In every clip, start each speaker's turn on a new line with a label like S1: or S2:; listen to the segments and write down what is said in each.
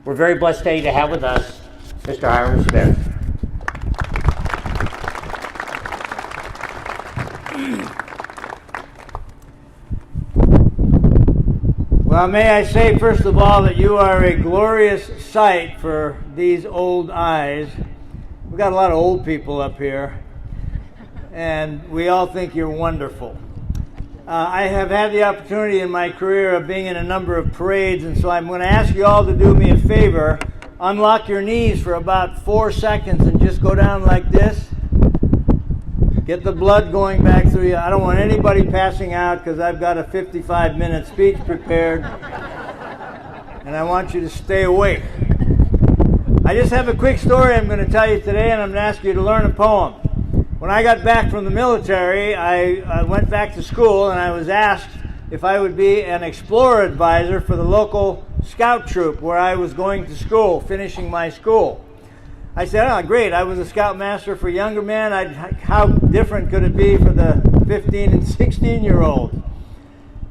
S1: We're very blessed today to have with us Mr. Hyrum Smith.
S2: Well, may I say first of all that you are a glorious sight for these old eyes. We've got a lot of old people up here, and we all think you're wonderful. I have had the opportunity in my career of being in a number of parades, and so I'm going to ask you all to do me a favor. Unlock your knees for about 4 seconds and just go down like this. Get the blood going back through you. I don't want anybody passing out because I've got a 55-minute speech prepared, and I want you to stay awake. I just have a quick story I'm going to tell you today, and I'm going to ask you to learn a poem. When I got back from the military, I went back to school, and I was asked if I would be an explorer advisor for the local scout troop where I was going to school, finishing my school. I said, oh, great, I was a scoutmaster for younger men. How different could it be for the 15 and 16-year-olds?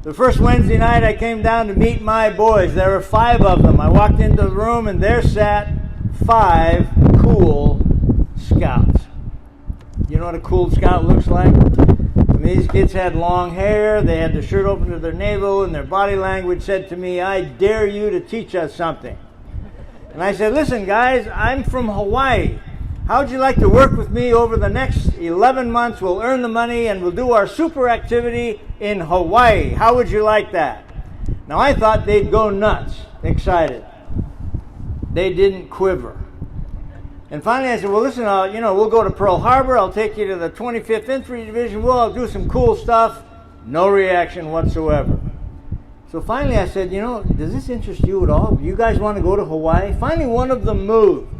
S2: The first Wednesday night, I came down to meet my boys. There were 5 of them. I walked into the room, and there sat 5 cool scouts. You know what a cool scout looks like? I mean, these kids had long hair, they had their shirt open to their navel, and their body language said to me, I dare you to teach us something. And I said, listen guys, I'm from Hawaii. How would you like to work with me over the next 11 months? We'll earn the money and we'll do our super activity in Hawaii. How would you like that? Now I thought they'd go nuts, excited. They didn't quiver. And finally I said, well listen, we'll go to Pearl Harbor. I'll take you to the 25th Infantry Division. We'll do some cool stuff. No reaction whatsoever. So finally I said, does this interest you at all? You guys want to go to Hawaii? Finally one of them moved.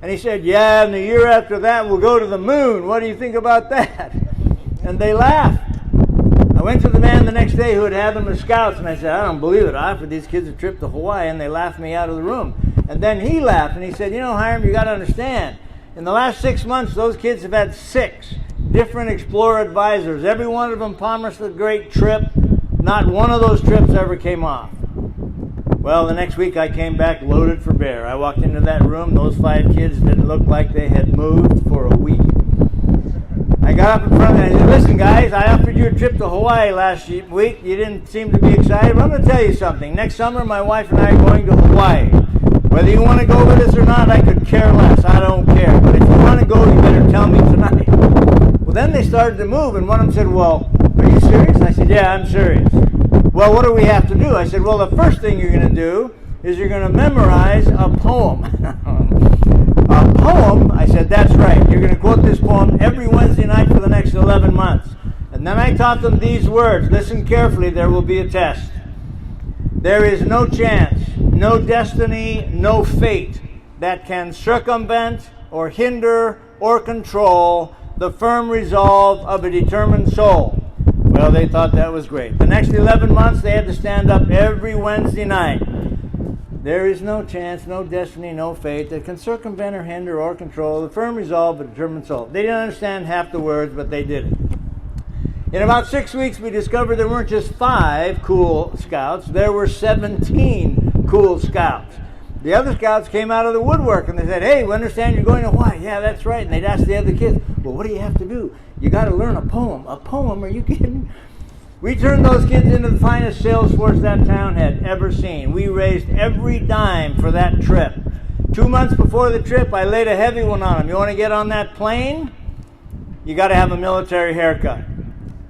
S2: And he said, yeah, and the year after that we'll go to the moon. What do you think about that? And they laughed. I went to the man the next day who had had them as scouts, and I said, I don't believe it. I offered these kids a trip to Hawaii, and they laughed me out of the room. And then he laughed, and he said, Hyrum, you got to understand, in the last 6 months, those kids have had 6 different explorer advisors. Every one of them promised a great trip. Not one of those trips ever came off. Well, the next week I came back loaded for bear. I walked into that room. Those 5 kids didn't look like they had moved for a week. I got up in front of them and I said, listen guys, I offered you a trip to Hawaii last week. You didn't seem to be excited, but I'm going to tell you something. Next summer, my wife and I are going to Hawaii. Whether you want to go with us or not, I could care less. I don't care. But if you want to go, you better tell me tonight. Well, then they started to move, and one of them said, well, are you serious? I said, yeah, I'm serious. Well, what do we have to do? I said, well, the first thing you're going to do is you're going to memorize a poem. A poem? I said, that's right. You're going to quote this poem every Wednesday night for the next 11 months. And then I taught them these words. Listen carefully, there will be a test. There is no chance, no destiny, no fate that can circumvent or hinder or control the firm resolve of a determined soul. Well, they thought that was great. The next 11 months, they had to stand up every Wednesday night. There is no chance, no destiny, no fate that can circumvent or hinder or control the firm resolve of a determined soul. They didn't understand half the words, but they did it. In about 6 weeks, we discovered there weren't just 5 cool scouts. There were 17 cool scouts. The other scouts came out of the woodwork, and they said, hey, we understand you're going to Hawaii. Yeah, that's right. And they'd ask the other kids, well, what do you have to do? You got to learn a poem. A poem? Are you kidding? We turned those kids into the finest sales force that town had ever seen. We raised every dime for that trip. 2 months before the trip, I laid a heavy one on them. You want to get on that plane? You got to have a military haircut.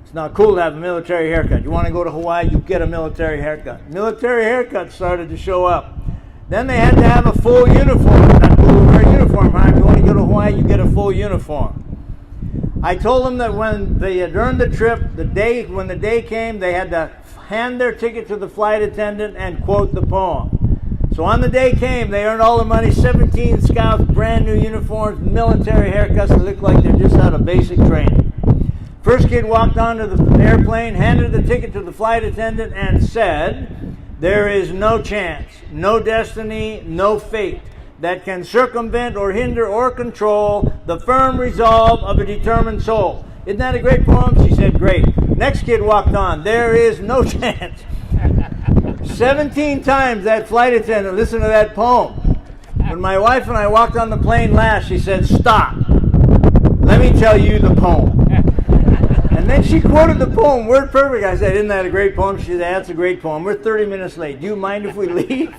S2: It's not cool to have a military haircut. You want to go to Hawaii? You get a military haircut. Military haircuts started to show up. Then they had to have a full uniform. Not cool to wear a uniform. Huh? If you want to go to Hawaii, you get a full uniform. I told them that when they had earned the trip, when the day came, they had to hand their ticket to the flight attendant and quote the poem. So on the day came, they earned all the money, 17 scouts, brand new uniforms, military haircuts that looked like they're just out of basic training. First kid walked onto the airplane, handed the ticket to the flight attendant and said, there is no chance, no destiny, no fate that can circumvent or hinder or control the firm resolve of a determined soul. Isn't that a great poem? She said, great. Next kid walked on. There is no chance. 17 times that flight attendant listened to that poem. When my wife and I walked on the plane last, she said, "Stop. Let me tell you the poem." And then she quoted the poem word perfect. I said, "Isn't that a great poem?" She said, "That's a great poem. We're 30 minutes late. Do you mind if we leave?"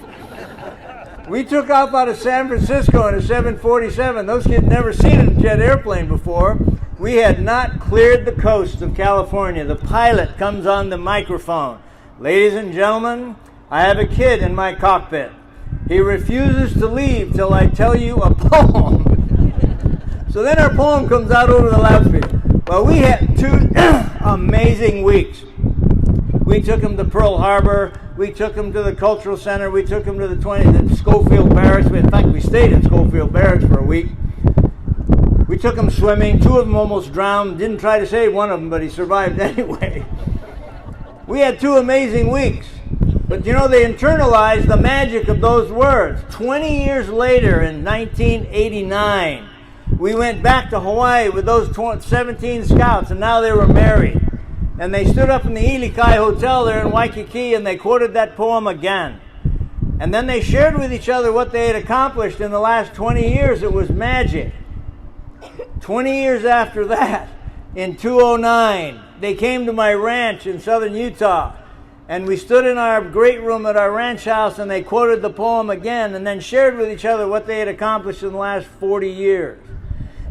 S2: We took off out of San Francisco in a 747. Those kids never seen a jet airplane before. We had not cleared the coast of California. The pilot comes on the microphone. "Ladies and gentlemen, I have a kid in my cockpit. He refuses to leave till I tell you a poem." So then our poem comes out over the loudspeaker. Well, we had 2 amazing weeks. We took him to Pearl Harbor. We took him to the Cultural Center. We took him to the Schofield Barracks. In fact, we stayed at Schofield Barracks for a week. We took him swimming. 2 of them almost drowned. Didn't try to save one of them, but he survived anyway. We had 2 amazing weeks. But you know, they internalized the magic of those words. 20 years later, in 1989, we went back to Hawaii with those 17 scouts, and now they were married. And they stood up in the Ilikai Hotel there in Waikiki, and they quoted that poem again. And then they shared with each other what they had accomplished in the last 20 years. It was magic. 20 years after that, in 2009, they came to my ranch in southern Utah. And we stood in our great room at our ranch house, and they quoted the poem again, and then shared with each other what they had accomplished in the last 40 years.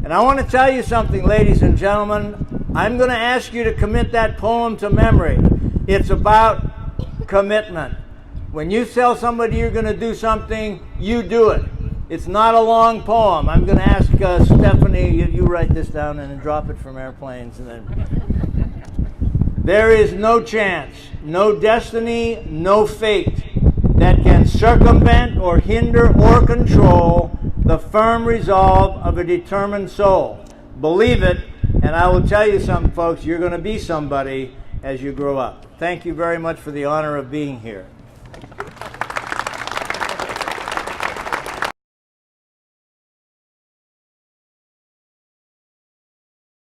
S2: And I want to tell you something, ladies and gentlemen. I'm going to ask you to commit that poem to memory. It's about commitment. When you tell somebody you're going to do something, you do it. It's not a long poem. I'm going to ask Stephanie, you write this down and then drop it from airplanes. And then, there is no chance, no destiny, no fate that can circumvent or hinder or control the firm resolve of a determined soul. Believe it, and I will tell you something, folks, you're going to be somebody as you grow up. Thank you very much for the honor of being here.